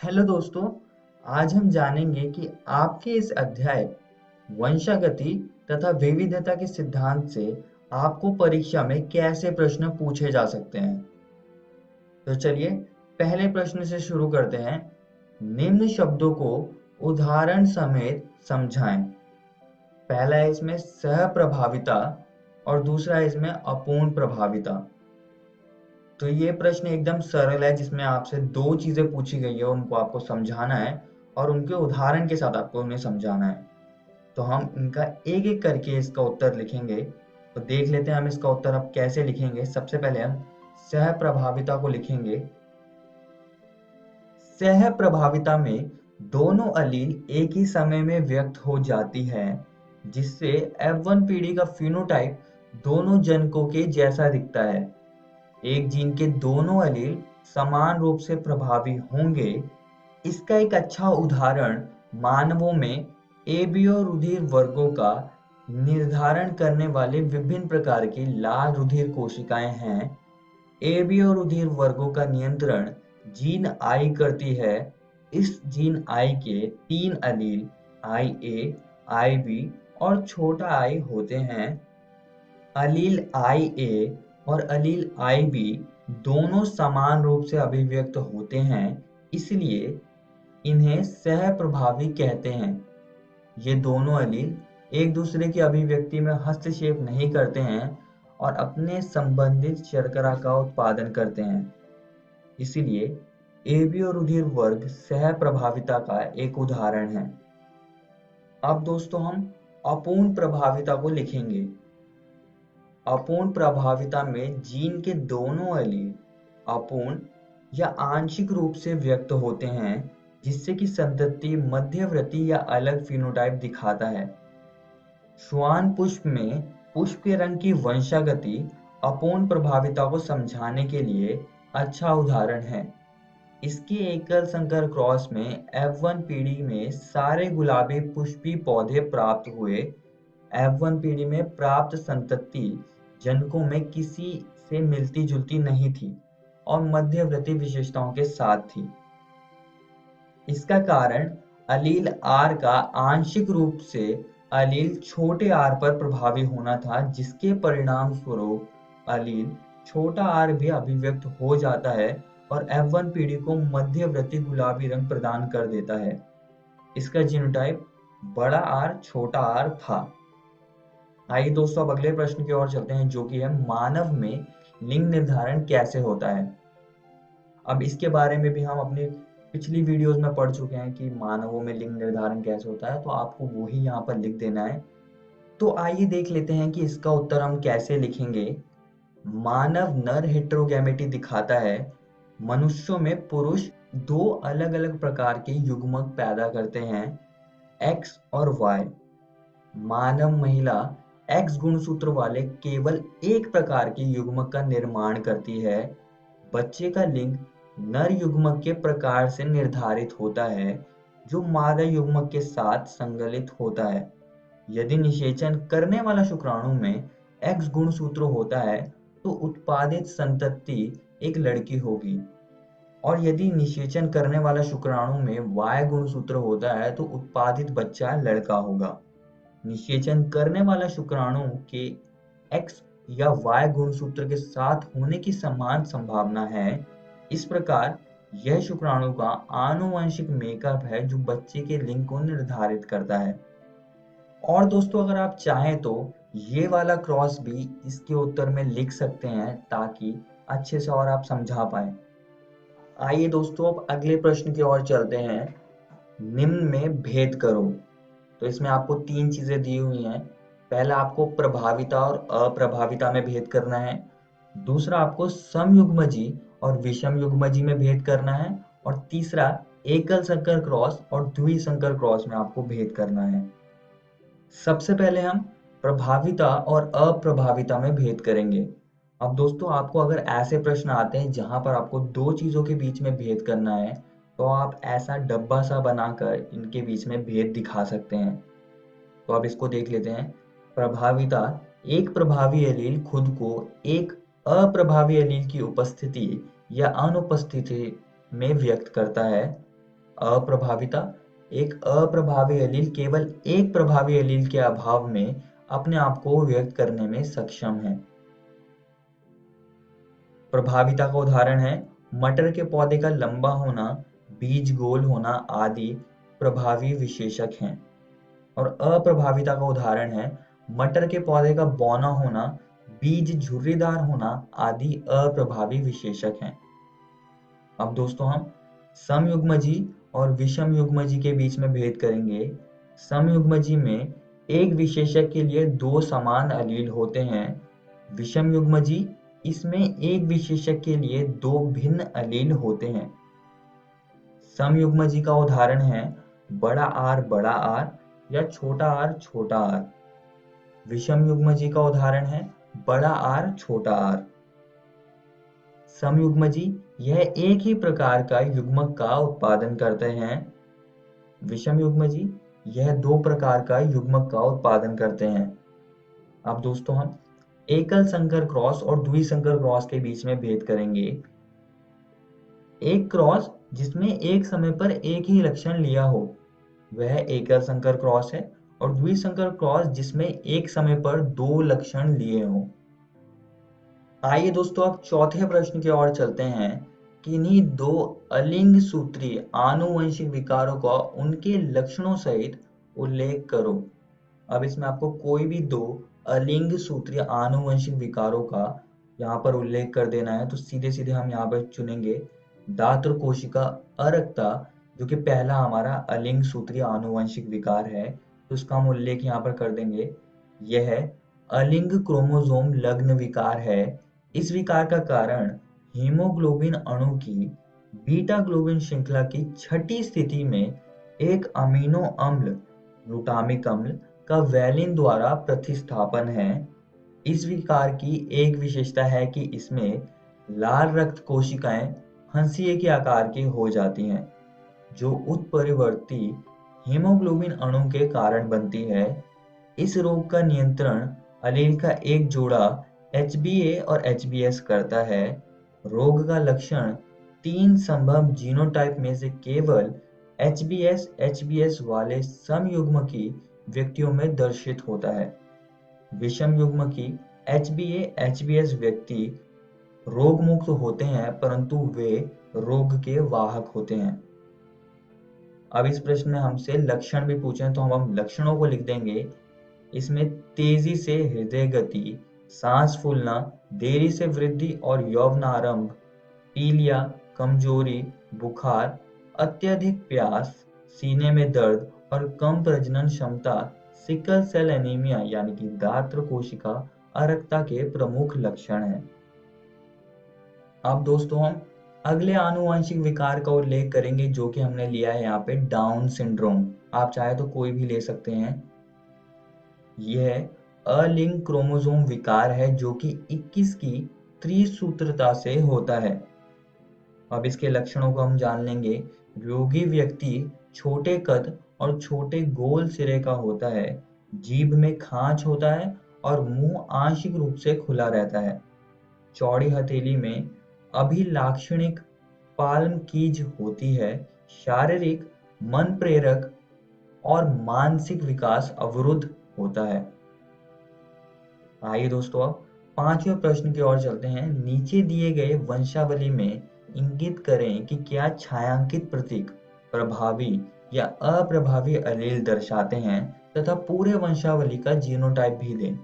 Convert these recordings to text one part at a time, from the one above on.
Hello दोस्तों। आज हम जानेंगे कि आपके इस अध्याय वंशागति तथा विविधता के सिद्धांत से आपको परीक्षा में कैसे प्रश्न पूछे जा सकते हैं। तो चलिए पहले प्रश्न से शुरू करते हैं। निम्न शब्दों को उदाहरण समेत समझाएं। पहला है इसमें सह प्रभाविता और दूसरा है इसमें अपूर्ण प्रभाविता। तो ये प्रश्न एकदम सरल है, जिसमें आपसे दो चीजें पूछी गई है, उनको आपको समझाना है और उनके उदाहरण के साथ आपको उन्हें समझाना है। तो हम इनका एक एक करके इसका उत्तर लिखेंगे। तो देख लेते हैं हम इसका उत्तर अब कैसे लिखेंगे। सबसे पहले हम सह प्रभाविता को लिखेंगे। सह प्रभाविता में दोनों अलील एक ही समय में व्यक्त हो जाती है, जिससे F1 पीढ़ी का फिनोटाइप दोनों जनकों के जैसा दिखता है। एक जीन के दोनों एलील समान रूप से प्रभावी होंगे। इसका एक अच्छा उदाहरण मानवों में एबीओ रुधिर वर्गों का निर्धारण करने वाले विभिन्न प्रकार की लाल रुधिर कोशिकाएं हैं। एबीओ रुधिर वर्गों का नियंत्रण जीन आई करती है। इस जीन आई के 3 एलील आई ए, आई बी और छोटा आई होते हैं। अलील आई ए और अलील आई बी दोनों समान रूप से अभिव्यक्त होते हैं, इसलिए इन्हें सहप्रभावी कहते हैं। ये दोनों अलील एक दूसरे की अभिव्यक्ति में हस्तक्षेप नहीं करते हैं और अपने संबंधित शर्करा का उत्पादन करते हैं। इसलिए एबीओ रुधिर वर्ग सहप्रभाविता का एक उदाहरण है। अब दोस्तों हम अपूर्ण प्रभाविता को लिखेंगे। अपूर्ण प्रभाविता में जीन के दोनों एलील अपूर्ण या आंशिक रूप से व्यक्त होते हैं, जिससे कि संतति मध्यवर्ती या अलग फिनोटाइप दिखाता है। श्वान पुष्प में पुष्प के रंग की वंशागति अपूर्ण प्रभाविता को समझाने के लिए अच्छा उदाहरण है। इसके एकल संकर क्रॉस में F1 पीढ़ी में सारे गुलाबी पुष्पी पौधे प्राप्त हुए। F1 पीढ़ी में प्राप्त संतति जनकों में किसी से मिलती जुलती नहीं थी और मध्यवर्ती विशेषताओं के साथ थी। इसका कारण अलील आर का आंशिक रूप से अलील छोटे आर पर प्रभावी होना था, जिसके परिणाम स्वरूप अलील छोटा आर भी अभिव्यक्त हो जाता है और F1 पीढ़ी को मध्यवर्ती गुलाबी रंग प्रदान कर देता है। इसका जीनोटाइप बड़ा आर छोटा आर था। आइए दोस्तों अब अगले प्रश्न की ओर चलते हैं, जो कि है मानव में लिंग निर्धारण कैसे होता है। अब इसके बारे में भी हम अपनी पिछली वीडियोस में पढ़ चुके हैं कि मानवों में लिंग निर्धारण कैसे होता है, तो आपको वो ही यहाँ पर लिख देना है। तो आइए देख लेते हैं कि इसका उत्तर हम कैसे लिखेंगे। मानव नर हेटेरोगैमेटी दिखाता है। मनुष्यों में पुरुष दो अलग अलग प्रकार के युग्मक पैदा करते हैं, एक्स और वाई। मानव महिला एक्स गुणसूत्र वाले केवल एक प्रकार के युग्मक का निर्माण करती है। बच्चे का लिंग नर युग्मक के प्रकार से निर्धारित होता है, जो मादा युग्मक के साथ संगलित होता है। यदि निषेचन करने वाला शुक्राणु में एक्स गुणसूत्र होता है, तो उत्पादित संतति एक लड़की होगी, और यदि निषेचन करने वाला शुक्राणु में वाई गुणसूत्र होता है, तो उत्पादित बच्चा लड़का होगा। निषेचन करने वाला शुक्राणु के एक्स या वाई गुणसूत्र के साथ होने की समान संभावना है। इस प्रकार यह शुक्राणु का आनुवंशिक मेकअप है, जो बच्चे के लिंग को निर्धारित करता है। और दोस्तों अगर आप चाहें तो ये वाला क्रॉस भी इसके उत्तर में लिख सकते हैं, ताकि अच्छे से और आप समझा पाए। आइए दोस्तों अब अगले प्रश्न की ओर चलते हैं। निम्न में भेद करो। तो इसमें आपको 3 चीजें दी हुई हैं। पहला आपको प्रभाविता और अप्रभाविता में भेद करना है। दूसरा आपको समयुग्मजी और विषम युग्मजी में भेद करना है। और तीसरा एकल संकर क्रॉस और द्विसंकर क्रॉस में आपको भेद करना है। सबसे पहले हम प्रभाविता और अप्रभाविता में भेद करेंगे। अब दोस्तों आपको अगर ऐसे प्रश्न आते हैं जहां पर आपको दो चीजों के बीच में भेद करना है, तो आप ऐसा डब्बा सा बनाकर इनके बीच में भेद दिखा सकते हैं। तो अब इसको देख लेते हैं। प्रभाविता, एक प्रभावी एलील खुद को एक अप्रभावी एलील की उपस्थिति या अनुपस्थिति में व्यक्त करता है। अप्रभाविता, एक अप्रभावी एलील केवल एक प्रभावी एलील के अभाव में अपने आप को व्यक्त करने में सक्षम है। प्रभाविता का उदाहरण है मटर के पौधे का लंबा होना, बीज गोल होना आदि प्रभावी विशेषक हैं। और अप्रभाविता का उदाहरण है मटर के पौधे का बौना होना, बीज झुर्रीदार होना आदि अप्रभावी विशेषक हैं। अब दोस्तों हम समयुग्मजी और विषमयुग्मजी के बीच में भेद करेंगे। समयुग्मजी में एक विशेषक के लिए दो समान अलील होते हैं। विषमयुग्मजी इसमें एक विशेषक के लिए दो भिन्न अलील होते हैं। समयुग्मजी का उदाहरण है बड़ा आर या छोटा आर। विषमयुग्मजी का उदाहरण है बड़ा आर छोटा आर। समयुग्मजी यह एक ही प्रकार का युग्मक का उत्पादन करते हैं। विषमयुग्मजी यह दो प्रकार का युग्मक का उत्पादन करते हैं। अब दोस्तों हम एकल संकर क्रॉस और द्विसंकर क्रॉस के बीच में भेद करेंगे। एक क्रॉस जिसमें एक समय पर एक ही लक्षण लिया हो वह एकल संकर क्रॉस है, और द्विसंकर क्रॉस जिसमें एक समय पर दो लक्षण लिए हों। आइए दोस्तों अब चौथे प्रश्न की ओर चलते हैं कि इन्हीं दो अलिंग सूत्रीय आनुवंशिक विकारों का उनके लक्षणों सहित उल्लेख करो। अब इसमें आपको कोई भी दो अलिंग सूत्रीय आनुवंशिक विकारों का यहाँ पर उल्लेख कर देना है। तो सीधे सीधे हम यहाँ पर चुनेंगे दात्र कोशिका अरक्ता, जो कि पहला हमारा अलिंग सूत्रीय आनुवंशिक विकार है। तो उसका हम उल्लेख यहाँ पर कर देंगे। यह अलिंग क्रोमोसोम लग्न विकार है। इस विकार का कारण हीमोग्लोबिन अणु की बीटा ग्लोबिन श्रृंखला की छठी स्थिति में एक अमीनो अम्ल ग्लूटामिक अम्ल का वैलिन द्वारा प्रतिस्थापन है। इस विकार की एक विशेषता है कि इसमें लाल रक्त कोशिकाएं हंसिए के आकार की हो जाती हैं, जो उत्परिवर्ती हीमोग्लोबिन अणु के कारण बनती है। इस रोग का नियंत्रण अलील का एक जोड़ा HbA और HbS करता है। रोग का लक्षण तीन संभव जीनोटाइप में से केवल HbS वाले समयुग्मकी व्यक्तियों में दर्शित होता है। विषमयुग्मकी HbA-HbS व्यक्ति रोग मुक्त होते हैं, परंतु वे रोग के वाहक होते हैं। अब इस प्रश्न में हमसे लक्षण भी पूछे तो हम लक्षणों को लिख देंगे। इसमें तेजी से हृदय गति, सांस फूलना, देरी से वृद्धि और यौवनारंभ, पीलिया, कमजोरी, बुखार, अत्यधिक प्यास, सीने में दर्द और कम प्रजनन क्षमता सिकल सेल एनीमिया यानी कि दात्र कोशिका अरक्ता के प्रमुख लक्षण हैं। अब दोस्तों हम अगले आनुवंशिक विकार का उल्लेख करेंगे, जो कि हमने लिया है यहाँ पे डाउन सिंड्रोम। आप चाहे तो कोई भी ले सकते हैं। यह अलिंग क्रोमोसोम विकार है जो कि 21 की त्रिसूत्रता से होता है। अब इसके लक्षणों को हम जान लेंगे। रोगी व्यक्ति छोटे कद और छोटे गोल सिरे का होता है, जीभ में खांच होता है और मुंह आंशिक रूप से खुला रहता है। चौड़ी हथेली में अभिलाक्षणिक पाल्म कीज होती है। शारीरिक, मन प्रेरक और मानसिक विकास अवरुद्ध होता है। आइए दोस्तों अब पांचवें प्रश्न की ओर चलते हैं। नीचे दिए गए वंशावली में इंगित करें कि क्या छायांकित प्रतीक प्रभावी या अप्रभावी एलील दर्शाते हैं तथा पूरे वंशावली का जीनोटाइप भी दें।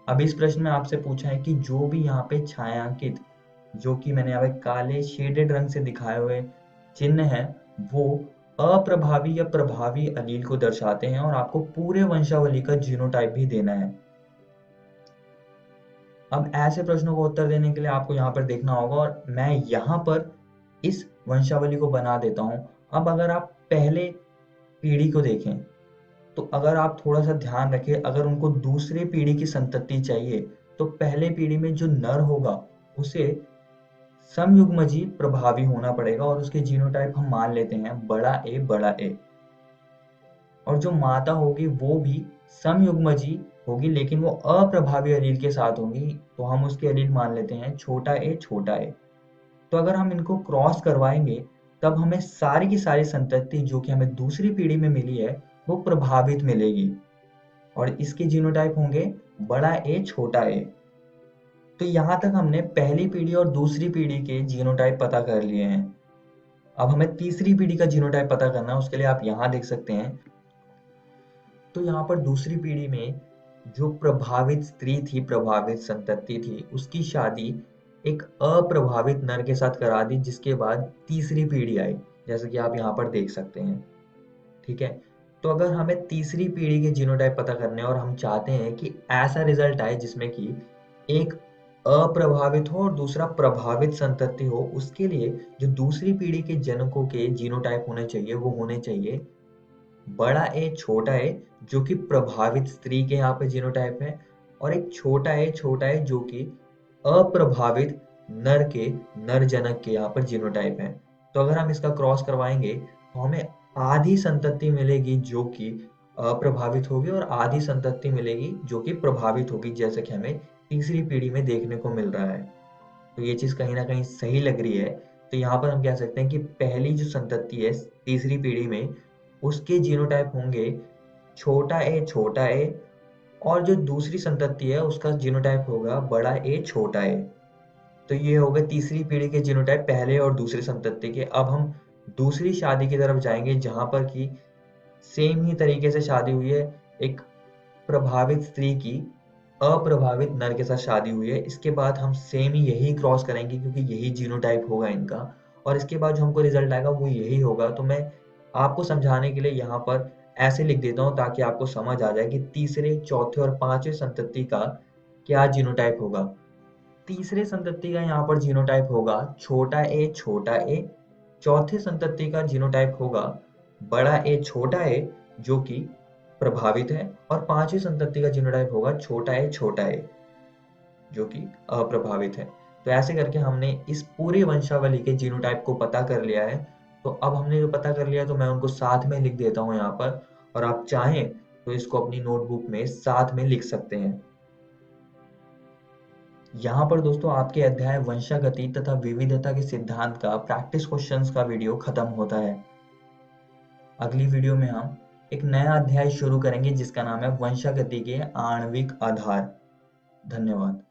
अब इस प्रश्न में आपसे पूछा है कि जो भी यहाँ पे छायांकित, जो कि मैंने यहाँ पे काले शेडेड रंग से दिखाए हुए चिन्ह है, वो अप्रभावी या प्रभावी एलील को दर्शाते हैं और आपको पूरे वंशावली का जीनोटाइप भी देना है। अब ऐसे प्रश्नों का उत्तर देने के लिए आपको यहाँ पर देखना होगा, और मैं यहाँ पर इस वंशावली को बना देता हूँ। अब अगर आप पहले पीढ़ी को देखें तो अगर आप थोड़ा सा ध्यान रखें, अगर उनको दूसरी पीढ़ी की संतति चाहिए तो पहले पीढ़ी में जो नर होगा उसे समयुग्मजी प्रभावी होना पड़ेगा और उसके जीनोटाइप हम मान लेते हैं बड़ा ए। और जो माता होगी वो भी समयुग्मजी होगी, लेकिन वो अप्रभावी एलील के साथ होंगी, तो हम उसके एलील मान लेते हैं छोटा ए। तो अगर हम इनको क्रॉस करवाएंगे तब हमें सारी की सारी संतति जो कि हमें दूसरी पीढ़ी में मिली है वो प्रभावित मिलेगी, और इसके जीनोटाइप होंगे बड़ा ए छोटा ए। तो यहाँ तक हमने पहली पीढ़ी और दूसरी पीढ़ी के जीनोटाइप पता कर लिए हैं। अब हमें तीसरी पीढ़ी का जीनोटाइप पता करना है, उसके लिए आप यहाँ देख सकते हैं। तो यहाँ पर दूसरी पीढ़ी में जो प्रभावित स्त्री थी, प्रभावित संतति थी, उसकी शादी एक अप्रभावित नर के साथ करा दी, जिसके बाद तीसरी पीढ़ी आई, जैसे कि आप यहाँ पर देख सकते हैं। ठीक है, तो अगर हमें तीसरी पीढ़ी के जीनोटाइप पता करने और हम चाहते हैं कि ऐसा रिजल्ट आए जिसमें कि एक अप्रभावित हो और दूसरा प्रभावित संतति हो, उसके लिए जो दूसरी पीढ़ी के जनकों के जीनोटाइप होने चाहिए वो होने चाहिए बड़ा ए छोटा ए, जो कि प्रभावित स्त्री के यहाँ पे जीनोटाइप है, और एक छोटा ए जो कि अप्रभावित नर के, नर जनक के यहाँ पर जीनोटाइप है। तो अगर हम इसका क्रॉस करवाएंगे तो हमें आधी संतति मिलेगी जो कि अप्रभावित होगी और आधी संतति मिलेगी जो कि प्रभावित होगी, जैसे कि हमें तीसरी पीढ़ी में देखने को मिल रहा है। तो ये चीज कहीं ना कहीं सही लग रही है। तो यहाँ पर हम कह सकते हैं कि पहली जो संतति है तीसरी पीढ़ी में, उसके जीनोटाइप होंगे छोटा ए, और जो दूसरी संतति है उसका जीनोटाइप होगा बड़ा ए छोटा ए। तो ये हो गए तीसरी पीढ़ी के जीनोटाइप पहले और दूसरी संतति के। अब हम दूसरी शादी की तरफ जाएंगे जहां पर कि सेम ही तरीके से शादी हुई है, एक प्रभावित स्त्री की अप्रभावित नर के साथ शादी हुई है। इसके बाद हम सेम ही यही क्रॉस करेंगे क्योंकि यही जीनोटाइप होगा इनका, और इसके बाद जो हमको रिजल्ट आएगा वो यही होगा। तो मैं आपको समझाने के लिए यहाँ पर ऐसे लिख देता हूँ ताकि आपको समझ आ जाए कि तीसरे, चौथे और पांचवें संतति का क्या जीनोटाइप होगा। तीसरे संतति का यहाँ पर जीनोटाइप होगा छोटा ए। चौथे संतति का जीनोटाइप होगा बड़ा ए छोटा ए, जो कि प्रभावित है, और पांचवी संतति का जीनोटाइप होगा छोटा ए जो कि अप्रभावित है। तो ऐसे करके हमने इस पूरी वंशावली के जीनोटाइप को पता कर लिया है। तो अब हमने जो पता कर लिया तो मैं उनको साथ में लिख देता हूँ यहाँ पर, और आप चाहें तो इसको अपनी नोटबुक में साथ में लिख सकते हैं। यहाँ पर दोस्तों आपके अध्याय वंशागति तथा विविधता के सिद्धांत का प्रैक्टिस क्वेश्चंस का वीडियो खत्म होता है। अगली वीडियो में हम एक नया अध्याय शुरू करेंगे जिसका नाम है वंशागति के आणविक आधार। धन्यवाद।